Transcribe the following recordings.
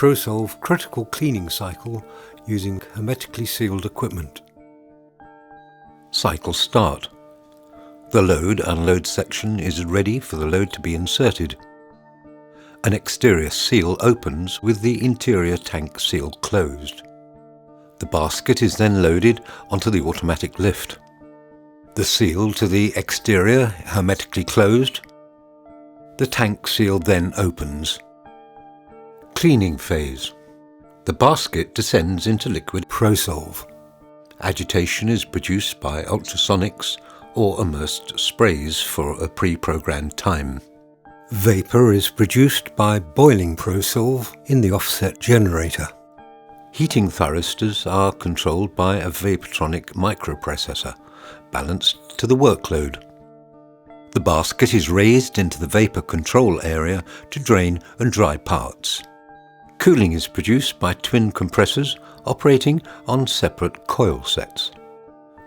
Prosolv critical cleaning cycle using hermetically sealed equipment. Cycle start. The load-unload section is ready for the load to be inserted. An exterior seal opens with the interior tank seal closed. The basket is then loaded onto the automatic lift. The seal to the exterior hermetically closed. The tank seal then opens. Cleaning phase. The basket descends into liquid Prosolv. Agitation is produced by ultrasonics or immersed sprays for a pre-programmed time. Vapour is produced by boiling Prosolv in the offset generator. Heating thyristors are controlled by a Vaportronic microprocessor, balanced to the workload. The basket is raised into the vapour control area to drain and dry parts. Cooling is produced by twin compressors operating on separate coil sets.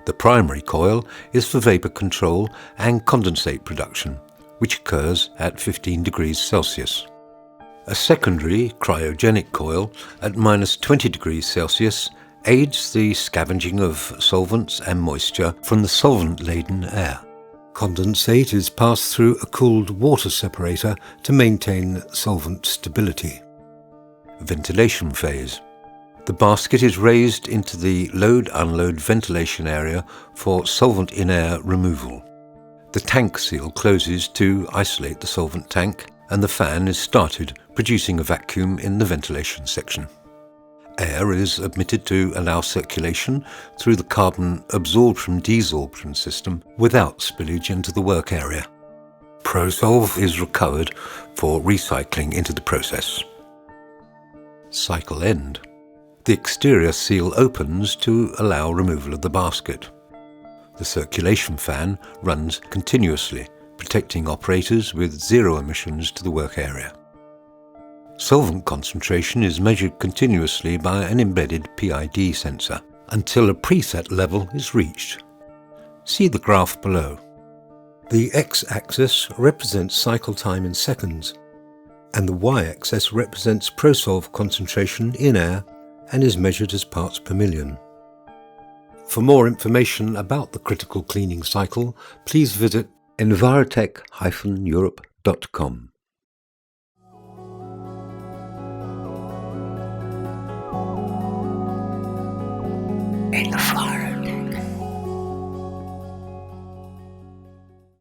The primary coil is for vapour control and condensate production, which occurs at 15 degrees Celsius. A secondary cryogenic coil at -20 degrees Celsius aids the scavenging of solvents and moisture from the solvent-laden air. Condensate is passed through a cooled water separator to maintain solvent stability. Ventilation phase. The basket is raised into the load-unload ventilation area for solvent-in-air removal. The tank seal closes to isolate the solvent tank, and the fan is started, producing a vacuum in the ventilation section. Air is admitted to allow circulation through the carbon absorption-desorption system without spillage into the work area. Prosolv is recovered for recycling into the process. Cycle end. The exterior seal opens to allow removal of the basket. The circulation fan runs continuously, protecting operators with zero emissions to the work area. Solvent concentration is measured continuously by an embedded PID sensor until a preset level is reached. See the graph below. The x-axis represents cycle time in seconds, and the y-axis represents Prosolv concentration in air and is measured as parts per million. For more information about the critical cleaning cycle, please visit envirotech-europe.com. In